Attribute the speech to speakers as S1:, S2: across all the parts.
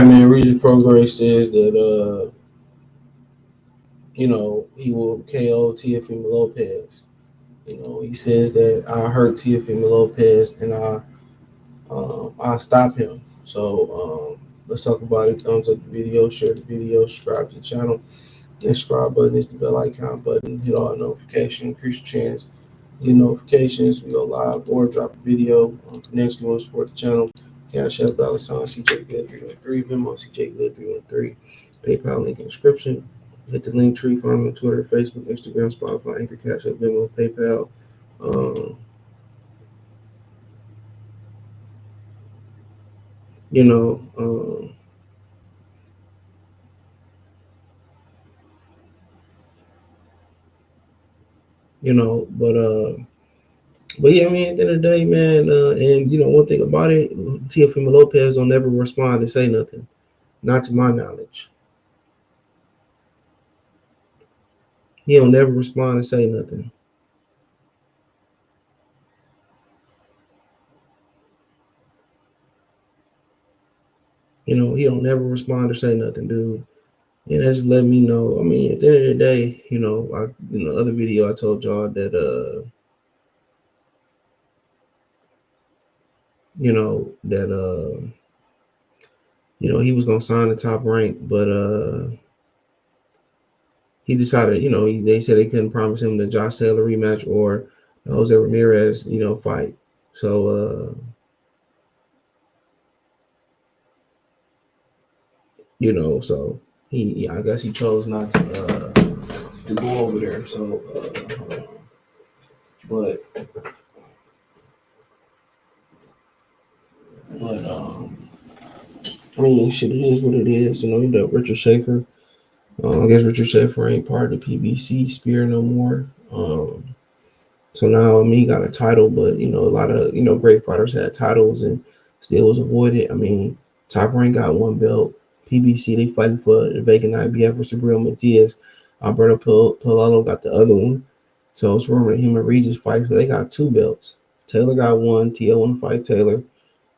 S1: right, man. Regis Prograis says that he will KO Teofimo Lopez. He says that I hurt Teofimo Lopez and I stop him. So let's talk about it. Thumbs up the video, share the video, subscribe to the channel. The subscribe button is the bell icon button. Hit all notifications, increase your chance. Get notifications. We go live or drop a video. Next, you want to support the channel. Cash App, $ CJ Good 313, Venmo CJ Good 313, PayPal link in the description. Hit the link tree, find me on Twitter, Facebook, Instagram, Spotify, Anchor, Cash App, Venmo, PayPal. Um, you know, um, but yeah, I mean, at the end of the day, man, and one thing about it, Teofimo Lopez will never respond and say nothing, not to my knowledge. He'll never respond and say nothing. He don't never respond or say nothing, dude. And that just let me know. I mean, at the end of the day, other video I told y'all that he was gonna sign the Top Rank, but he decided, they said they couldn't promise him the Josh Taylor rematch or the Jose Ramirez, fight. So so I guess he chose not to go over there. So but I mean, shit, it is what it is. Richard Schaefer. I guess Richard Schaefer ain't part of the PBC Spear no more. So now he got a title, but a lot of great fighters had titles and still was avoided. I mean, Top Rank got one belt. PBC they fighting for the vacant IBF for Sabril Matias. Alberto Pilalo got the other one. So it's rumored that him and Regis fight. So they got two belts. Taylor got one. TL want to fight Taylor.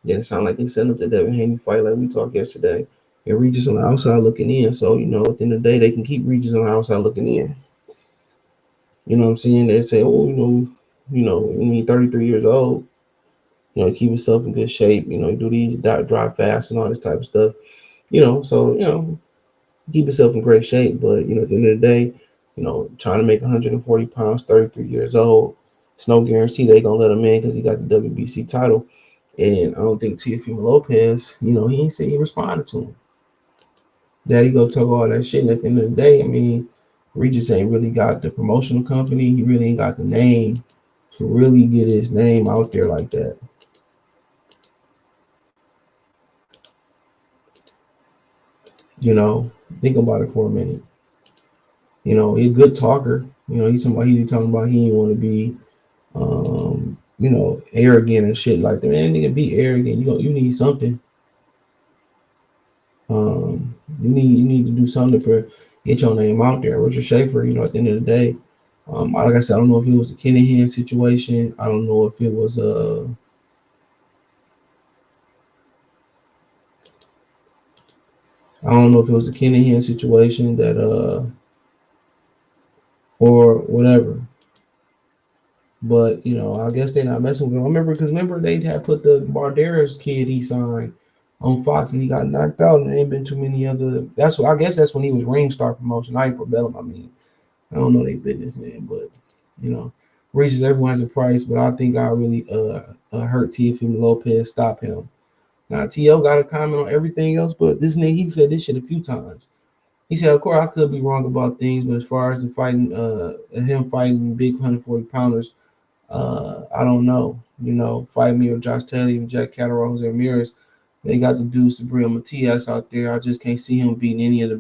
S1: Then it sounded like they setting up the Devin Haney fight like we talked yesterday. And Regis on the outside looking in. So, at the end of the day, they can keep Regis on the outside looking in. You know what I'm saying? They say, oh, when he's 33 years old, keep himself in good shape, do these drive fast and all this type of stuff. Keep himself in great shape. But, at the end of the day, trying to make 140 pounds, 33 years old, it's no guarantee they're going to let him in because he got the WBC title. And I don't think Teofimo Lopez, he ain't say he responded to him. Daddy go talk all that shit. And at the end of the day, I mean, Regis ain't really got the promotional company. He really ain't got the name to really get his name out there like that. Think about it for a minute. He's a good talker. He's somebody talking about he didn't want to be, arrogant and shit like that. Man, nigga, be arrogant. You need something. You need to do something to get your name out there. Richard Schaefer, at the end of the day, like I said, I don't know if it was the Kinahan situation. I don't know if it was the Kinahan situation that or whatever. But I guess they're not messing with him. Remember they had put the Barderas kid he signed on Fox and he got knocked out, and there ain't been too many other. I guess that's when he was Ring Star promotion. I ain't for Bellum. I mean, I don't know they business, man, but Regis, everyone has a price, but I think I really hurt Teofimo Lopez, stop him. Now T.O. got a comment on everything else, but this nigga, he said this shit a few times. He said, of course, I could be wrong about things, but as far as the fighting, him fighting big 140 pounders, I don't know. Fight me or Josh Taylor, even Jack Catterall, Jose Ramirez. They got the dude Sabril Matias out there. I just can't see him beating any of the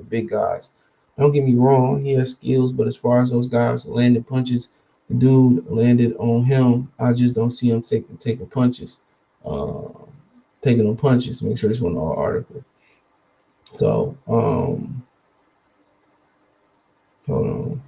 S1: big guys. Don't get me wrong, he has skills, but as far as those guys landing punches, the dude landed on him. I just don't see him taking punches. Taking them punches. Make sure this one all article. So, hold on.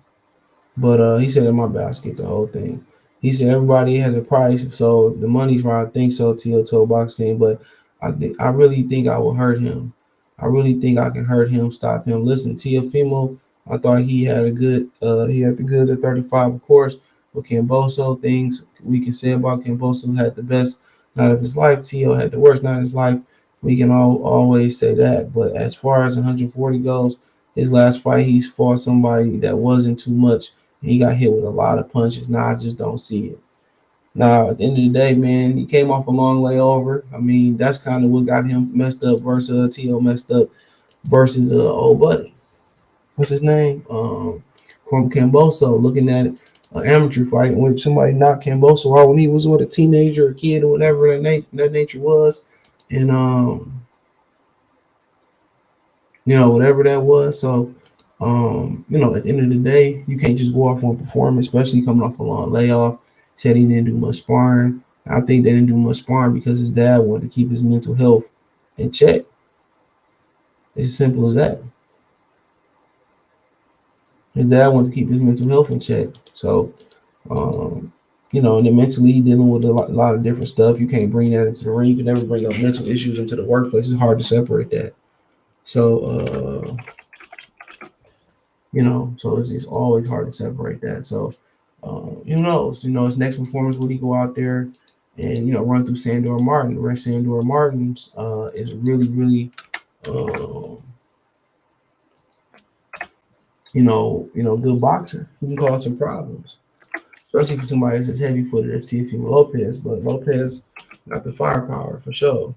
S1: But he said in my basket the whole thing. He said everybody has a price, so the money's right. I think so. T.O. told boxing, but I really think I will hurt him. I really think I can hurt him, stop him. Listen, Teofimo, I thought he had a good he had the goods at 35, of course. But Camboso, things we can say about Camboso had the best night of his life. Tio had the worst night of his life. We can always say that. But as far as 140 goes, his last fight he fought somebody that wasn't too much. He got hit with a lot of punches. Now I just don't see it. Now, at the end of the day, man, he came off a long layover. I mean, that's kind of what got him messed up versus T.O. messed up versus old buddy. What's his name? Camboso. Looking at an amateur fight in which somebody knocked Camboso out when he was with a teenager, a kid, or whatever that nature was, and whatever that was. So, at the end of the day, you can't just go off on performance, especially coming off a long layoff. Said he didn't do much sparring. I think they didn't do much sparring because his dad wanted to keep his mental health in check. It's as simple as that. His dad wanted to keep his mental health in check. So, and then mentally dealing with a lot of different stuff. You can't bring that into the ring. You can never bring up mental issues into the workplace. It's hard to separate that. So, so it's always hard to separate that. So, who knows? His next performance, would he go out there and, run through Sandor Martin? Where Sandor Martin's is a really, really, good boxer. He can cause some problems, especially for somebody that's as heavy footed as Teofimo Lopez. But Lopez got the firepower for sure.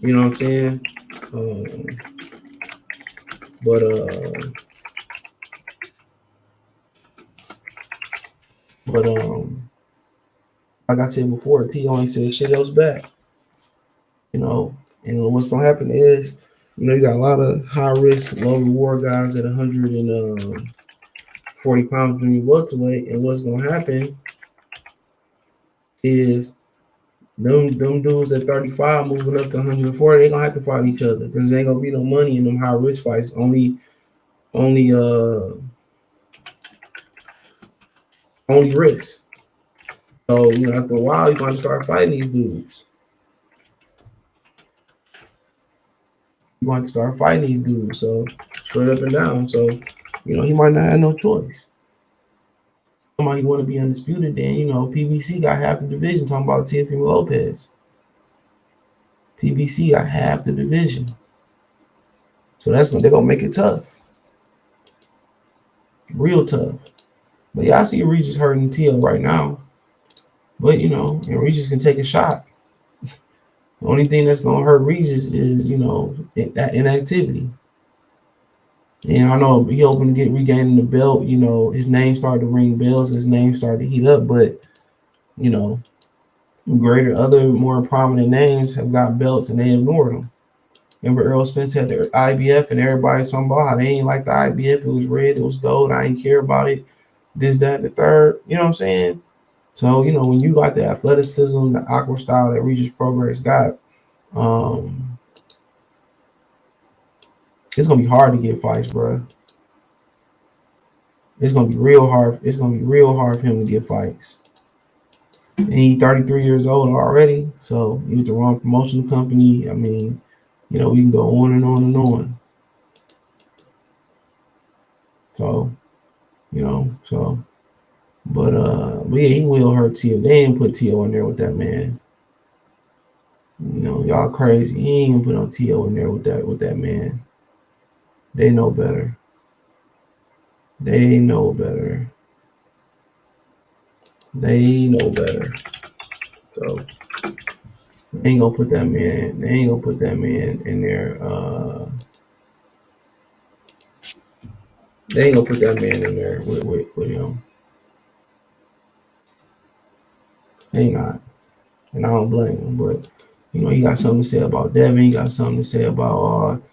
S1: You know what I'm saying? Um, but but like I said before, T.O. ain't said shit else back. And what's gonna happen is, you got a lot of high risk, low reward guys at 140 pounds junior welterweight, and what's gonna happen is them dudes at 35 moving up to 140, they gonna have to fight each other because there ain't gonna be no money in them high risk fights. Only risk. So after a while, you're gonna start fighting these dudes. You're going to start fighting these dudes. So straight up and down. So he might not have no choice. Somebody want to be undisputed, then PBC got half the division. Talking about Teofimo Lopez. PBC got half the division. So they're gonna make it tough. Real tough. But yeah, I see Regis hurting Tio right now. But and Regis can take a shot. The only thing that's gonna hurt Regis is, inactivity. And I know he hoping to get regaining the belt. His name started to ring bells. His name started to heat up. But, greater other more prominent names have got belts and they ignored them. Remember Earl Spence had the IBF and everybody talking about how they ain't like the IBF. It was red, it was gold. I ain't care about it. This, that, and the third. You know what I'm saying? So, when you got the athleticism, the awkward style that Regis Prograis got, it's gonna be hard to get fights, bro. It's gonna be real hard. It's gonna be real hard for him to get fights. And he's 33 years old already, so you with the wrong promotional company. I mean, we can go on and on and on. So, but yeah, he will hurt Tio. They ain't put Tio in there with that man. Y'all crazy. He ain't gonna put no Tio in there with that man. They know better. They know better. They know better. So they ain't gonna put that man. They ain't gonna put that man in there. They ain't gonna put that man in there with him. They ain't not. And I don't blame him. But he got something to say about Devin. He got something to say about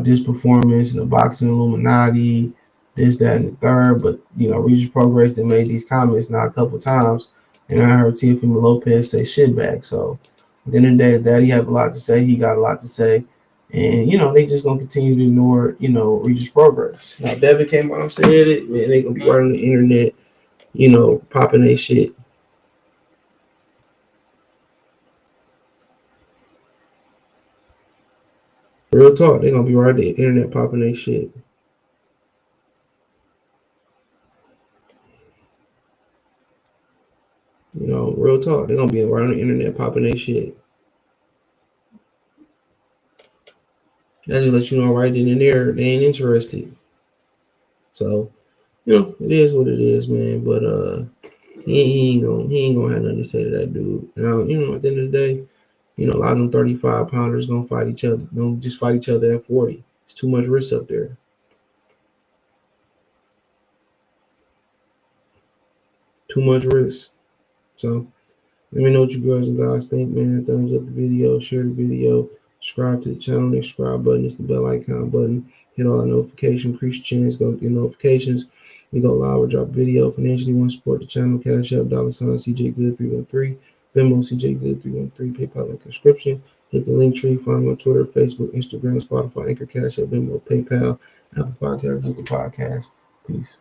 S1: this performance and the boxing Illuminati, this, that, and the third. But Regis Prograis that made these comments now a couple times, and I heard Teofimo Lopez say shit back. So at the end of the day, Daddy have a lot to say. He got a lot to say. And they just gonna continue to ignore, Regis Prograis. Now Devin came out and said it, man, they gonna be right on the internet, popping their shit. Real talk, they gonna be right there, internet popping their shit. You know, real talk, they gonna be right on the internet popping their shit. That just lets you know right then and there they ain't interested. So, you know, it is what it is, man. But he ain't gonna have nothing to say to that dude. Now, you know, at the end of the day, you know, a lot of them 35 pounders gonna fight each other. Don't just fight each other at 40. It's too much risk up there. Too much risk. So let me know what you girls and guys think, man. Thumbs up the video, share the video, subscribe to the channel. The subscribe button is the bell icon button. Hit all the notifications, increase your chance, go get notifications. We go live or drop a video. Financially want to support the channel, Cash App, $ CJ Good 313, Venmo CJ Good 313, PayPal link description. Hit the link tree, find me on Twitter, Facebook, Instagram, Spotify, Anchor, Cash App, Venmo, PayPal, Apple Podcast, Google Podcast. Peace.